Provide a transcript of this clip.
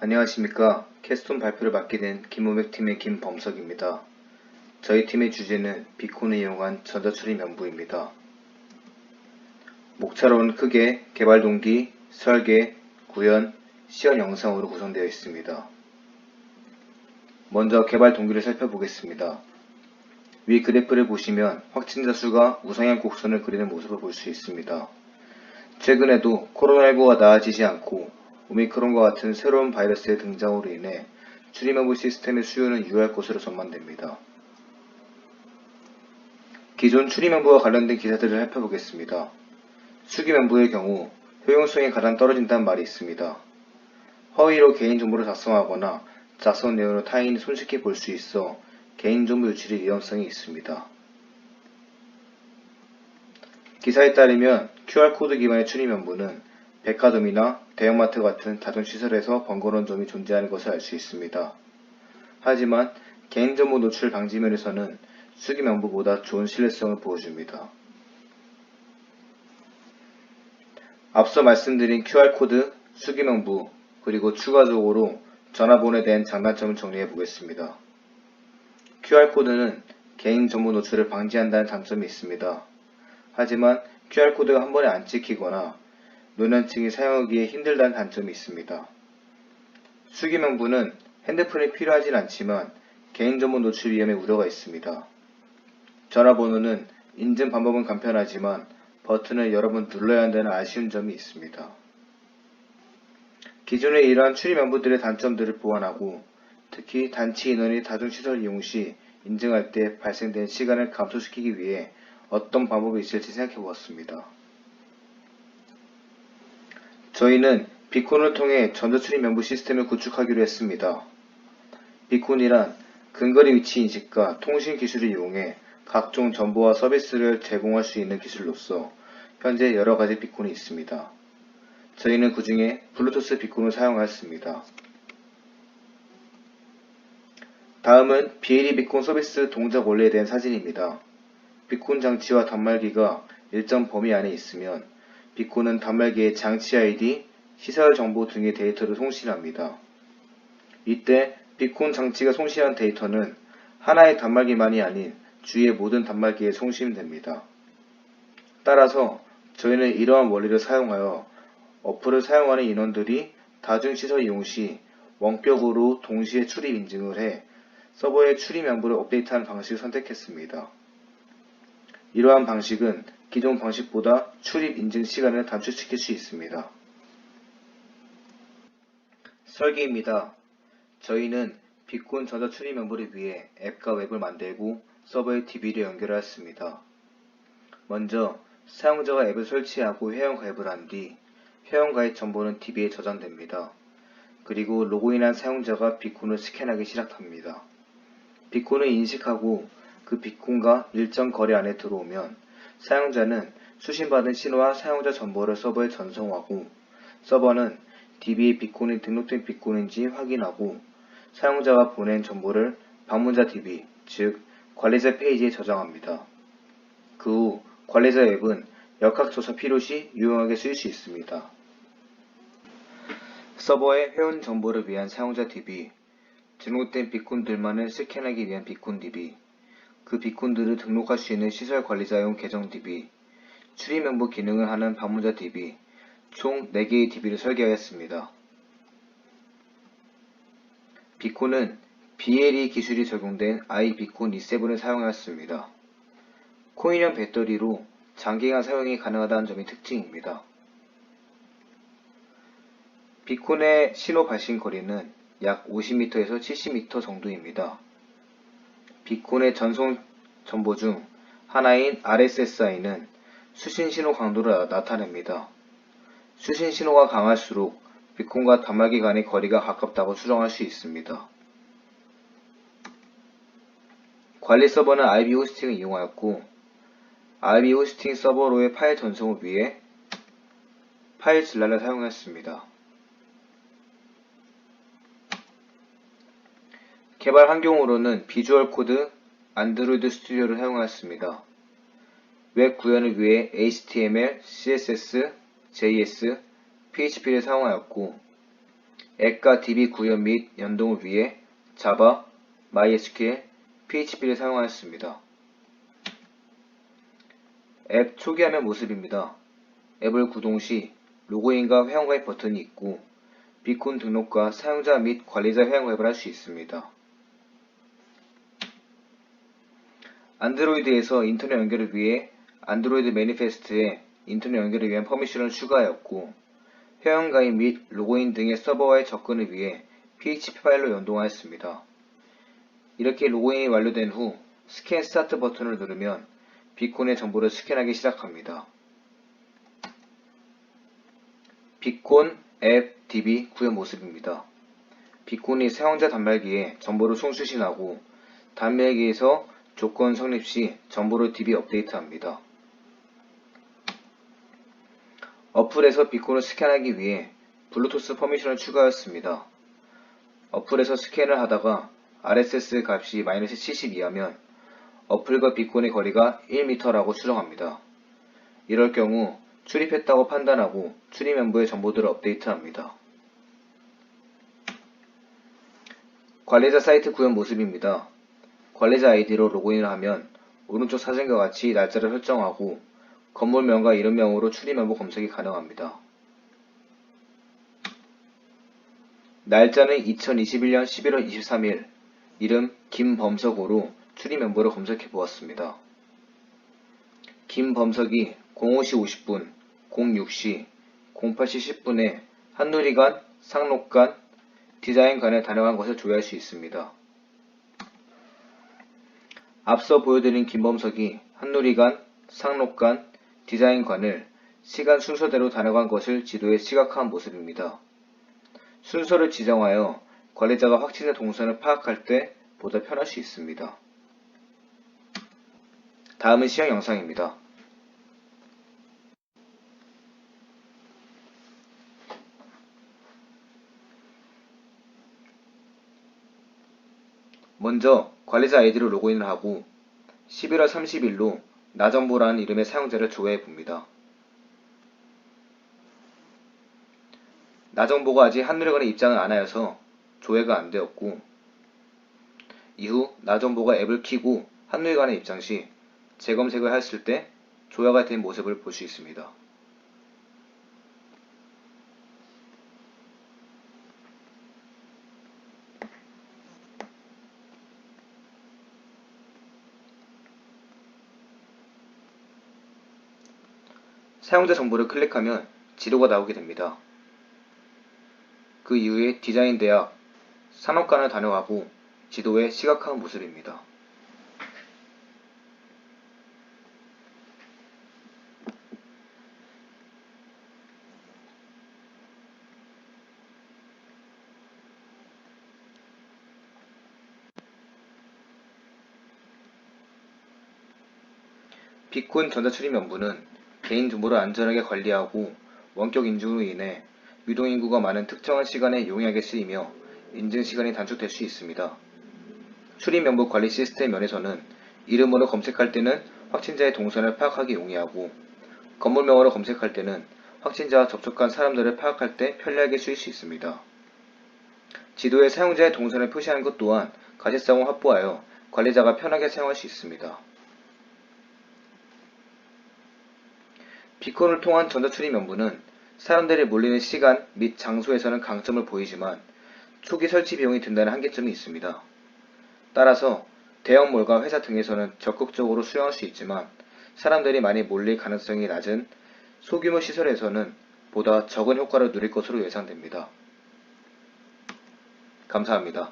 안녕하십니까. 캐스톤 발표를 맡게 된 김우백팀의 김범석입니다. 저희 팀의 주제는 비콘을 이용한 전자처리 면부입니다. 목차로는 크게 개발 동기, 설계, 구현, 시연 영상으로 구성되어 있습니다. 먼저 개발 동기를 살펴보겠습니다. 위 그래프를 보시면 확진자 수가 우상향 곡선을 그리는 모습을 볼 수 있습니다. 최근에도 코로나19가 나아지지 않고 오미크론과 같은 새로운 바이러스의 등장으로 인해 추리면부 시스템의 수요는 유효할 것으로 전망됩니다. 기존 추리면부와 관련된 기사들을 살펴보겠습니다. 수기면부의 경우 효용성이 가장 떨어진다는 말이 있습니다. 허위로 개인정보를 작성하거나 작성 내용을 타인이 손쉽게 볼 수 있어 개인정보 유출의 위험성이 있습니다. 기사에 따르면 QR코드 기반의 추리면부는 백화점이나 대형마트 같은 다중시설에서 번거로운 점이 존재하는 것을 알 수 있습니다. 하지만 개인정보 노출 방지 면에서는 수기면부보다 좋은 신뢰성을 보여줍니다. 앞서 말씀드린 QR코드, 수기면부, 그리고 추가적으로 전화번호에 대한 장단점을 정리해 보겠습니다. QR코드는 개인정보 노출을 방지한다는 장점이 있습니다. 하지만 QR코드가 한 번에 안 찍히거나 노년층이 사용하기에 힘들다는 단점이 있습니다. 수기면부는 핸드폰이 필요하진 않지만 개인정보 노출 위험의 우려가 있습니다. 전화번호는 인증 방법은 간편하지만 버튼을 여러 번 눌러야 한다는 아쉬운 점이 있습니다. 기존의 이러한 추리면부들의 단점들을 보완하고 특히 단체 인원이 다중시설 이용 시 인증할 때 발생된 시간을 감소시키기 위해 어떤 방법이 있을지 생각해 보았습니다. 저희는 비콘을 통해 전자추리 면부 시스템을 구축하기로 했습니다. 비콘이란 근거리 위치 인식과 통신 기술을 이용해 각종 정보와 서비스를 제공할 수 있는 기술로서 현재 여러 가지 비콘이 있습니다. 저희는 그 중에 블루투스 비콘을 사용하였습니다. 다음은 BLE 비콘 서비스 동작 원리에 대한 사진입니다. 비콘 장치와 단말기가 일정 범위 안에 있으면 비콘은 단말기의 장치 ID, 시설 정보 등의 데이터를 송신합니다. 이때 비콘 장치가 송신한 데이터는 하나의 단말기만이 아닌 주위의 모든 단말기에 송신됩니다. 따라서 저희는 이러한 원리를 사용하여 어플을 사용하는 인원들이 다중시설 이용 시 원격으로 동시에 출입 인증을 해 서버의 출입 명부를 업데이트하는 방식을 선택했습니다. 이러한 방식은 기존 방식보다 출입 인증 시간을 단축시킬 수 있습니다. 설계입니다. 저희는 비콘 전자 출입 명부를 위해 앱과 웹을 만들고 서버의 DB를 연결하였습니다. 먼저 사용자가 앱을 설치하고 회원가입을 한 뒤 회원가입 정보는 DB에 저장됩니다. 그리고 로그인한 사용자가 비콘을 스캔하기 시작합니다. 비콘을 인식하고 그 비콘과 일정 거리 안에 들어오면 사용자는 수신받은 신호와 사용자 정보를 서버에 전송하고 서버는 DB에 비콘이 등록된 비콘인지 확인하고 사용자가 보낸 정보를 방문자 DB, 즉 관리자 페이지에 저장합니다. 그 후 관리자 앱은 역학조사 필요시 유용하게 쓰일 수 있습니다. 서버의 회원 정보를 위한 사용자 DB, 등록된 비콘들만을 스캔하기 위한 비콘 DB, 그 비콘들을 등록할 수 있는 시설 관리자용 계정 DB, 출입 명부 기능을 하는 방문자 DB, 총 4개의 DB를 설계하였습니다. 비콘은 BLE 기술이 적용된 iBeacon E7을 사용하였습니다. 코인형 배터리로 장기간 사용이 가능하다는 점이 특징입니다. 비콘의 신호 발신 거리는 약 50m에서 70m 정도입니다. 비콘의 전송 정보 중 하나인 RSSI는 수신 신호 강도를 나타냅니다. 수신 신호가 강할수록 비콘과 단말기 간의 거리가 가깝다고 추정할 수 있습니다. 관리 서버는 IB 호스팅을 이용하였고 IB 호스팅 서버로의 파일 전송을 위해 파일진랄을 사용했습니다. 개발 환경으로는 비주얼 코드, 안드로이드 스튜디오를 사용하였습니다. 웹 구현을 위해 HTML, CSS, JS, PHP를 사용하였고 앱과 DB 구현 및 연동을 위해 자바, MySQL, PHP를 사용하였습니다. 앱 초기 화면 모습입니다. 앱을 구동 시 로그인과 회원가입 버튼이 있고 비콘 등록과 사용자 및 관리자 회원가입을 할 수 있습니다. 안드로이드에서 인터넷 연결을 위해 안드로이드 매니페스트에 인터넷 연결을 위한 퍼미션을 추가하였고 회원가입 및 로그인 등의 서버와의 접근을 위해 PHP 파일로 연동하였습니다. 이렇게 로그인이 완료된 후 스캔 스타트 버튼을 누르면 비콘의 정보를 스캔하기 시작합니다. 비콘 앱 DB 구현 모습입니다. 비콘이 사용자 단말기에 정보를 송수신하고 단말기에서 조건 성립 시 정보를 DB 업데이트합니다. 어플에서 비콘을 스캔하기 위해 블루투스 퍼미션을 추가하였습니다. 어플에서 스캔을 하다가 RSS 값이 -70 이하면 어플과 비콘의 거리가 1m라고 추정합니다. 이럴 경우 출입했다고 판단하고 출입 멤버의 정보들을 업데이트합니다. 관리자 사이트 구현 모습입니다. 관리자 아이디로 로그인을 하면 오른쪽 사진과 같이 날짜를 설정하고 건물명과 이름명으로 출입 멤버 검색이 가능합니다. 날짜는 2021년 11월 23일, 이름 김범석으로 출입 멤버를 검색해 보았습니다. 김범석이 05시 50분, 06시, 08시 10분에 한누리관, 상록관, 디자인관에 다녀간 것을 조회할 수 있습니다. 앞서 보여드린 김범석이 한누리관, 상록관, 디자인관을 시간 순서대로 다녀간 것을 지도에 시각화한 모습입니다. 순서를 지정하여 관리자가 확진자 동선을 파악할 때 보다 편할 수 있습니다. 다음은 시험 영상입니다. 먼저 관리자 아이디로 로그인을 하고 11월 30일로 나정보라는 이름의 사용자를 조회해 봅니다. 나정보가 아직 한누리관에 입장을 안 하여서 조회가 안 되었고 이후 나정보가 앱을 켜고 한누리관에 입장 시 재검색을 했을 때 조회가 된 모습을 볼 수 있습니다. 사용자 정보를 클릭하면 지도가 나오게 됩니다. 그 이후에 디자인대학, 산업관을 다녀가고 지도에 시각화한 모습입니다. 비콘 전자출입 명부는 개인정보를 안전하게 관리하고 원격 인증으로 인해 유동인구가 많은 특정한 시간에 용이하게 쓰이며 인증시간이 단축될 수 있습니다. 출입명부 관리 시스템 면에서는 이름으로 검색할 때는 확진자의 동선을 파악하기 용이하고 건물명으로 검색할 때는 확진자와 접촉한 사람들을 파악할 때 편리하게 쓰일 수 있습니다. 지도에 사용자의 동선을 표시하는 것 또한 가시성을 확보하여 관리자가 편하게 사용할 수 있습니다. 비콘을 통한 전자출입 명부는 사람들이 몰리는 시간 및 장소에서는 강점을 보이지만 초기 설치 비용이 든다는 한계점이 있습니다. 따라서 대형몰과 회사 등에서는 적극적으로 수용할 수 있지만 사람들이 많이 몰릴 가능성이 낮은 소규모 시설에서는 보다 적은 효과를 누릴 것으로 예상됩니다. 감사합니다.